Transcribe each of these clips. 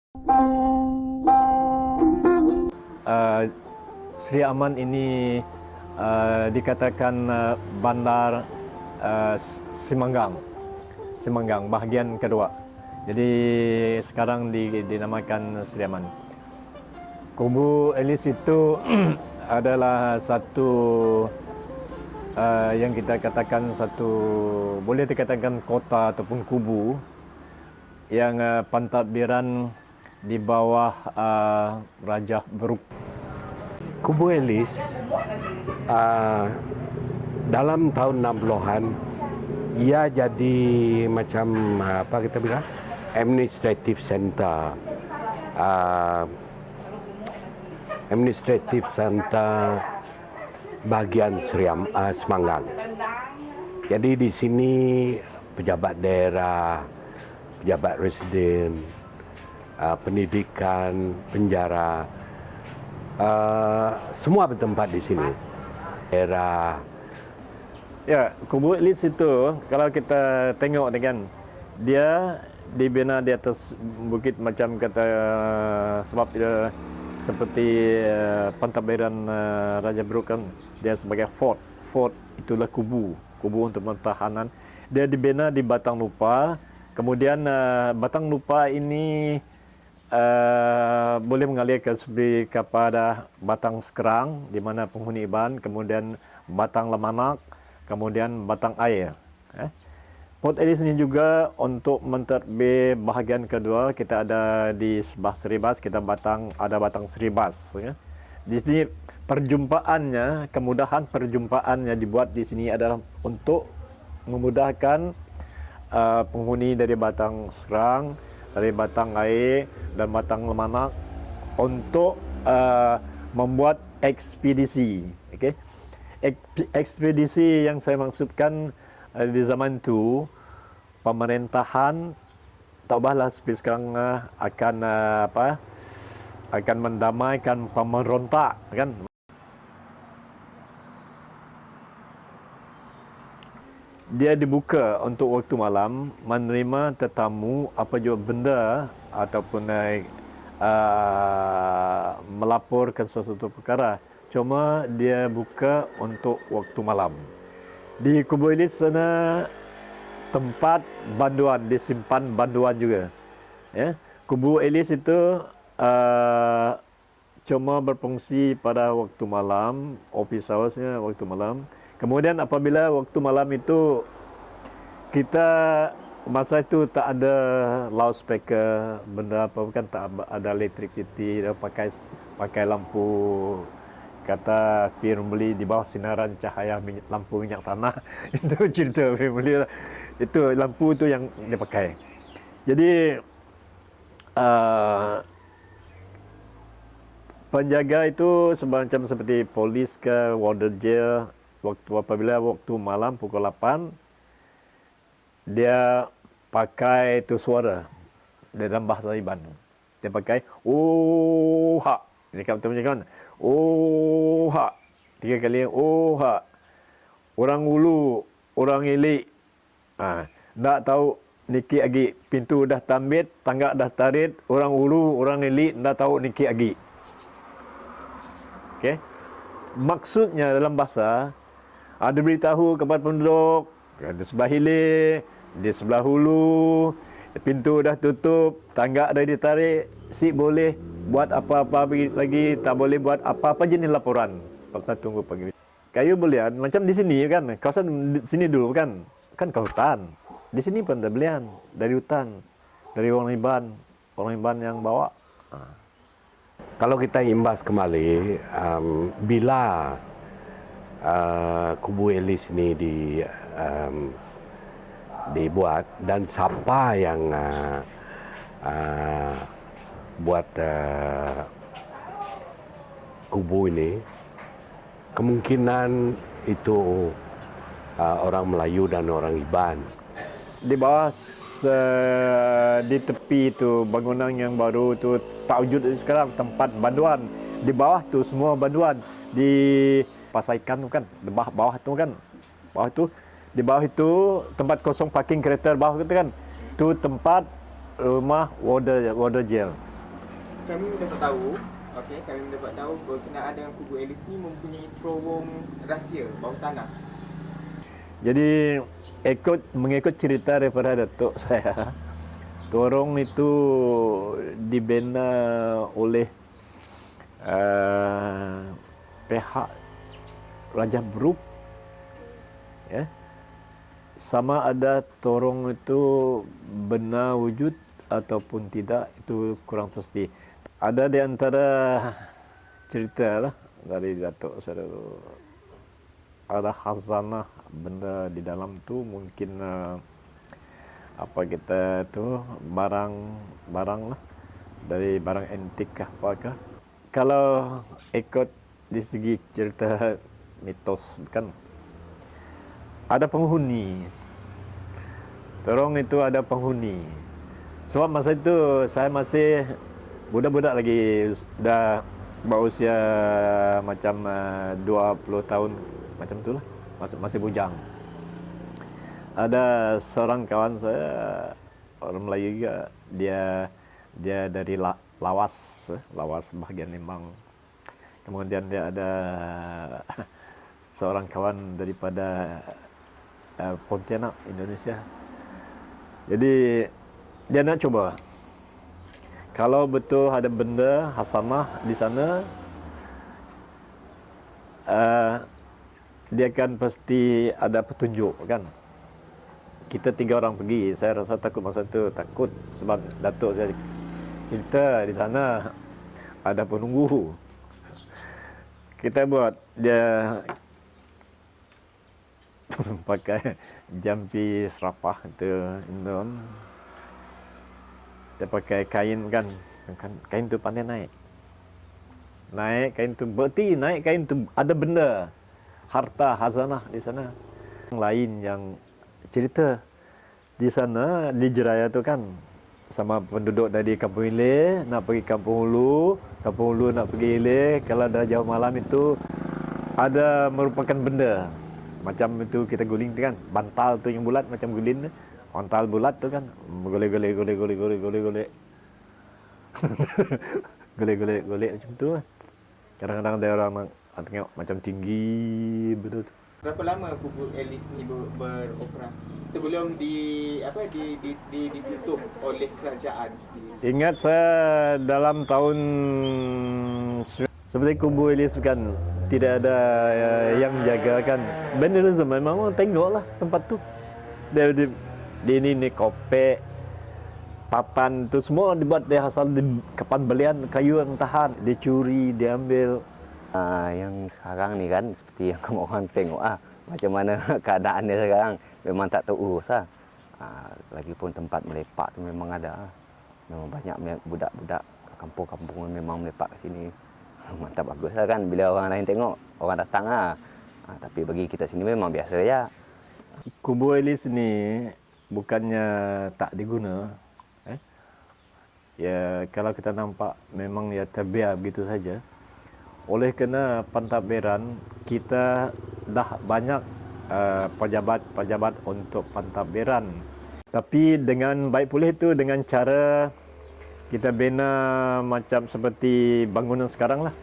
Uh, Sri Aman ini dikatakan bandar Semanggang, bahagian kedua. Jadi sekarang dinamakan Sri Aman. Kubu Elis itu adalah satu yang kita katakan satu, boleh dikatakan kota ataupun kubu yang pentadbiran di bawah Raja Beruk. Kubu Elis dalam tahun 60-an ia jadi macam apa kita bilang administrative center, bagian Semanggang. Jadi di sini pejabat daerah, pejabat residen, pendidikan, penjara, semua bertempat di sini. Daerah. Ya, Kubu Elis itu kalau kita tengok kan, dia dibina di atas bukit macam kata, sebab dia seperti pentadbiran Raja Beruk kan, dia sebagai fort itulah kubu untuk pertahanan. Dia dibina di Batang Lupa. Kemudian Batang Lupa ini boleh mengalir kepada Batang Sekerang, di mana penghuni Iban, kemudian Batang Lemanak, kemudian Batang Air. Port Elis ini juga untuk mentadbir bahagian kedua, kita ada di sebelah Seribas, ada Batang Seribas. Di sini perjumpaannya, kemudahan perjumpaannya dibuat di sini adalah untuk memudahkan penghuni dari Batang Serang, dari Batang Air dan Batang Lemanak untuk membuat ekspedisi. Okay? Ekspedisi yang saya maksudkan di zaman itu, pemerintahan tak ubahlah seperti sekarang akan mendamaikan pemberontak kan. Dia dibuka untuk waktu malam, menerima tetamu apa juga benda ataupun melaporkan sesuatu perkara. Cuma dia buka untuk waktu malam. Di Kubu Elis sana tempat banduan, disimpan banduan juga. Ya. Kubu Elis itu cuma berfungsi pada waktu malam, office hours-nya waktu malam. Kemudian apabila waktu malam itu kita masa itu tak ada loudspeaker, benda apa kan, tak ada electricity, pakai lampu kata Firmly di bawah sinaran cahaya lampu minyak tanah. Itu cerita Firmly lah. Itu lampu itu yang dia pakai. Jadi penjaga itu semacam seperti polis ke warder jail. Apabila waktu malam pukul 8, dia pakai itu suara dalam bahasa Iban. Dia pakai ha. Ini kamu kan, ha. 3 kali ha. Orang ulu, orang ilik. Tak tahu niki agi, pintu dah tambit, tangga dah tarit, orang ulu, orang ilik tak tahu niki agi. Okey. Maksudnya dalam bahasa, ada beritahu kepada penduduk di sebelah hilir, di sebelah hulu, pintu dah tutup, tangga dah ditarik, si boleh buat apa-apa lagi, tak boleh buat apa-apa jenis laporan. Paksa tunggu pagi. Kayu belian macam di sini kan, kawasan di sini dulu kan ke hutan. Di sini pun ada belian dari hutan, dari orang Iban yang bawa. Kalau kita imbas kembali, bila Kubu Elis ini dibuat dan siapa yang buat kubu ini, kemungkinan itu orang Melayu dan orang Iban. Di bawah di tepi itu bangunan yang baru itu tak wujud sekarang, tempat banduan. Di bawah tu semua banduan. Di Pasar Ikan tu kan, di bawah tu kan. Di bawah itu tempat kosong parking kereta bawah itu kan. Tu tempat rumah warder jail. kami mendapat tahu, kami mendapat tahu berkenaan dengan Kubu Elis ni mempunyai terowong rahsia bawah tanah. Jadi mengikut cerita daripada datuk saya, terowong itu dibina oleh pihak Raja Bruk, ya. Sama ada terowong itu benar wujud ataupun tidak itu kurang pasti. Ada di antara cerita lah dari datuk saya dulu, ada khazanah benda di dalam tu, mungkin apa kita tu barang lah, dari barang antik kah apakah. Kalau ikut di segi cerita mitos kan, ada penghuni. Terowong itu ada penghuni. Sebab masa itu saya masih budak-budak lagi, sudah berusia macam 20 tahun macam itulah, masih bujang. Ada seorang kawan saya, orang Melayu juga, dia dari Lawas bahagian Lembang. Kemudian dia ada seorang kawan daripada Pontianak, Indonesia. Jadi dia nak coba, kalau betul ada benda hasanah di sana, dia kan pasti ada petunjuk kan. Kita 3 orang pergi. Saya rasa takut masa tu, takut sebab datuk saya cerita di sana ada penunggu. Kita buat, dia pakai jampi serapah itu Indon. Dia pakai kain kan, kain tu pandai naik kain tu, berarti naik kain tu ada benda, harta hazanah di sana. Yang lain yang cerita di sana di Jeraya tu kan, sama penduduk dari Kampung Ileh nak pergi Kampung Hulu nak pergi Ileh, kalau dah jauh malam itu ada merupakan benda macam itu kita guling tu kan, bantal tu yang bulat macam gulin, bantal bulat tu kan, golek golek macam tu. Kadang-kadang ada orang nak tengok macam tinggi betul tu. Berapa lama Kubu Elis ni beroperasi sebelum ditutup oleh kerajaan sendiri? Ingat saya dalam tahun seperti Kubu Elis kan tidak ada yang jaga kan. Vandalism memang orang tengoklah tempat tu. Dia ini kopek, papan tu semua dibuat dari hasil kapan belian kayu yang tahan, dicuri, diambil. Yang sekarang ni kan seperti yang kamu orang tengok macam mana keadaannya sekarang, memang tak terurus lagipun tempat melepak tu memang ada. Memang banyak budak-budak kampung-kampung memang melepak ke sini. Mantap bagus lah kan bila orang lain tengok, orang datang tapi bagi kita sini memang biasa ya. Kubu Elis ni bukannya tak diguna. Ya kalau kita nampak memang ya terbiar begitu saja. Oleh kerana pentadbiran kita dah banyak pejabat-pejabat untuk pentadbiran. Tapi dengan baik pulih itu dengan cara kita bina macam seperti bangunan sekarang lah.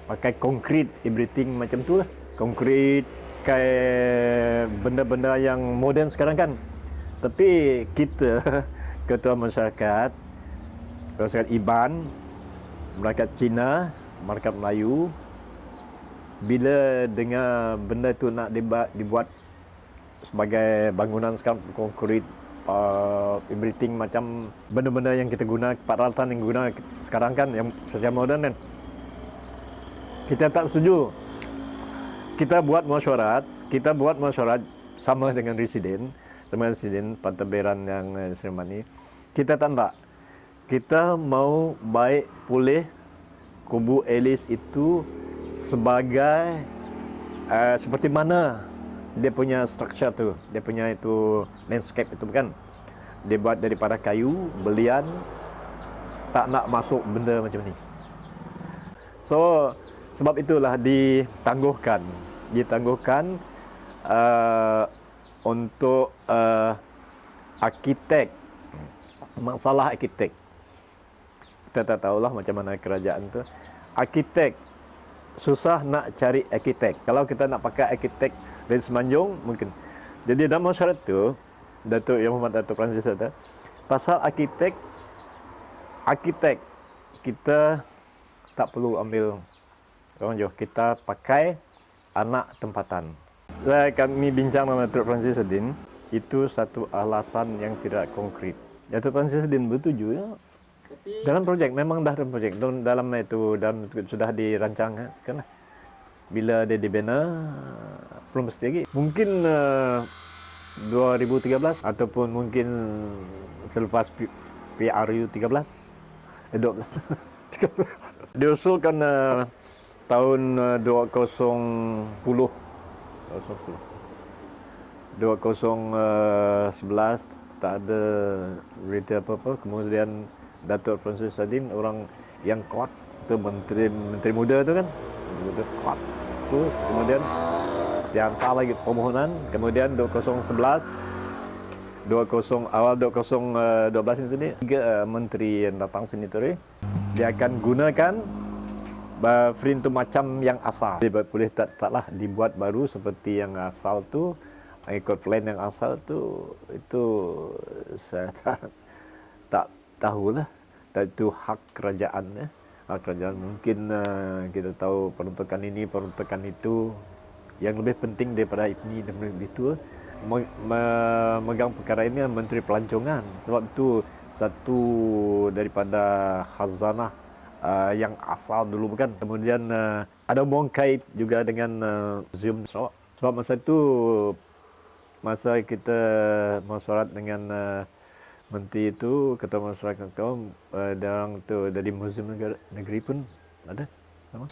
Pakai konkrit, everything macam tu lah. Konkrit, kayak benda-benda yang moden sekarang kan. Tapi kita, ketua masyarakat IBAN, masyarakat Cina, masyarakat Melayu, bila dengar benda tu nak dibuat sebagai bangunan sekarang, konkrit, everything macam benda-benda yang kita guna, peralatan yang guna sekarang kan, yang secara moden kan, kita tak setuju. Kita buat mesyuarat sama dengan residen pentadbiran yang Seremban ni. Kita tanda, kita mau baik pulih Kubu Elis itu sebagai seperti mana dia punya structure tu, dia punya itu landscape itu kan. Dia buat daripada kayu, belian, tak nak masuk benda macam ni. So sebab itulah ditangguhkan untuk arkitek, masalah arkitek. Kita tak tahulah macam mana kerajaan tu. Arkitek, susah nak cari arkitek. Kalau kita nak pakai arkitek dari Semenanjung, mungkin. Jadi dalam syarat tu, Datuk Yang Hormat Datuk Francis kata, pasal arkitek, kita tak perlu ambil orang jauh. Kita pakai anak tempatan. Kami bincang dengan Datuk Francis Sedin, itu satu alasan yang tidak konkret. Datuk Francis Sedin bertuju ya. Tapi Dalam projek, memang dah dalam projek. Dalam itu sudah dirancang kan. Bila dia dibina, belum mesti lagi. Mungkin 2013 ataupun mungkin selepas PRU 13. 12. Diusulkan tahun 2010. 2011 tak ada berita apa-apa. Kemudian Datuk Francis Sedin, orang yang kuat tu, menteri muda tu kan, betul kuat tu. Kemudian dihantar lagi permohonan. Kemudian 2011, awal 2012 ini tadi, tiga menteri yang datang sini tu, dia akan gunakan print tu macam yang asal. Dia boleh taklah dibuat baru seperti yang asal tu, ikut plan yang asal tu. Itu saya tak tahulah. Itu hak kerajaan ya. Hak kerajaan, mungkin kita tahu peruntukan ini, peruntukan itu. Yang lebih penting daripada ini dan itu, memegang perkara ini Menteri Pelancongan. Sebab itu satu daripada khazanah yang asal dulu bukan. Kemudian ada hubungan kait juga dengan Museum Sarawak. Sebab masa itu, masa kita mesyuarat dengan menteri itu, Ketua Masyarakat Kaum, orang tu dari Museum Negeri pun ada sama.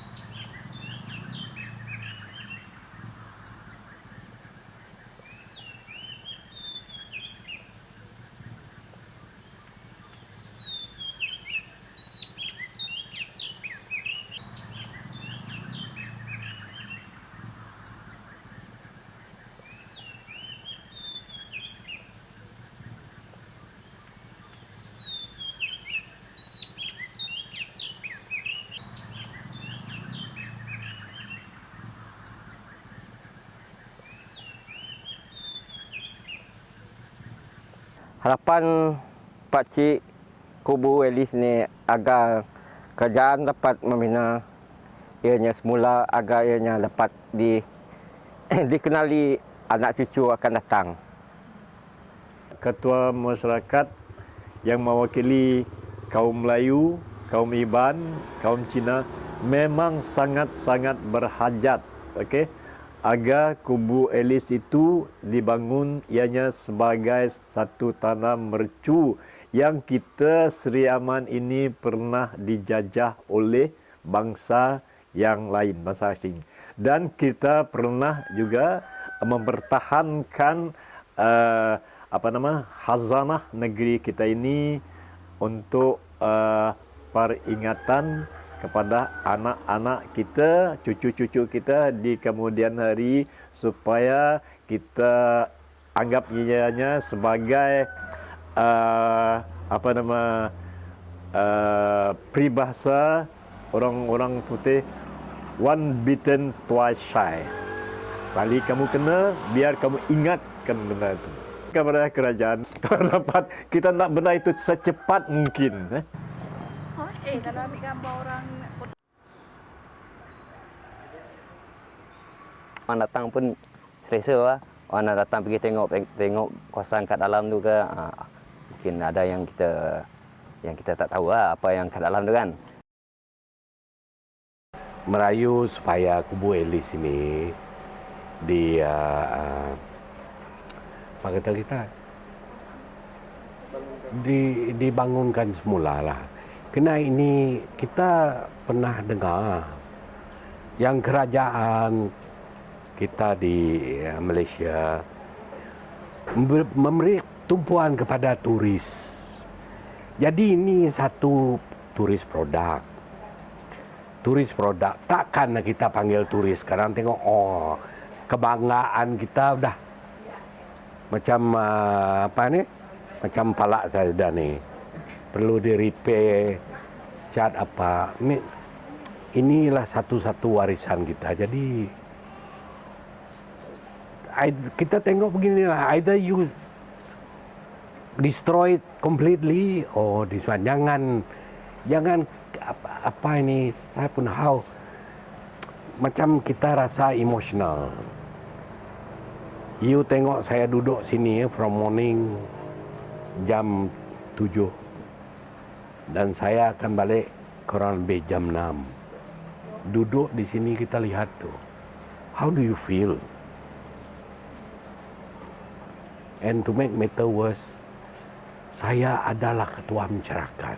Harapan Pak Cik Kubu Elis ni agar kerajaan dapat membina ianya semula, agar ianya dapat dikenali anak cucu akan datang. Ketua masyarakat yang mewakili kaum Melayu, kaum Iban, kaum Cina memang sangat-sangat berhajat, okey, agar Kubu Elis itu dibangun ianya sebagai satu tanah mercu yang kita Seri Aman ini pernah dijajah oleh bangsa yang lain, bangsa asing. Dan kita pernah juga mempertahankan khazanah negeri kita ini untuk peringatan kepada anak-anak kita, cucu-cucu kita di kemudian hari, supaya kita anggap ianya sebagai peribahasa orang-orang putih, one bitten twice shy. Sekali kamu kena, biar kamu ingatkan benda itu. Kepada kerajaan, dapat kita nak benda itu secepat mungkin. Kalau ambil gambar orang Orang datang pun selesa lah. Orang nak datang pergi tengok kawasan kat dalam tu ke. Mungkin ada yang kita tak tahu lah apa yang kat dalam tu kan. Merayu supaya Kubu Elis ini apa kata kita, dibangunkan semula lah. Kena ini kita pernah dengar yang kerajaan kita di Malaysia memberi tumpuan kepada turis. Jadi ini satu turis produk. Turis produk. Takkan kita panggil turis. Sekarang tengok, kebanggaan kita udah macam macam palak saya dah ni. Perlu di repair cat apa. Inilah satu-satu warisan kita. Jadi kita tengok beginilah, either you destroy it completely or this one. Jangan apa ini, saya pun tahu macam kita rasa emosional. You tengok saya duduk sini from morning jam 7 dan saya akan balik kurang lebih jam 6. Duduk di sini kita lihat tuh. How do you feel? And to make matter worse, saya adalah ketua masyarakat.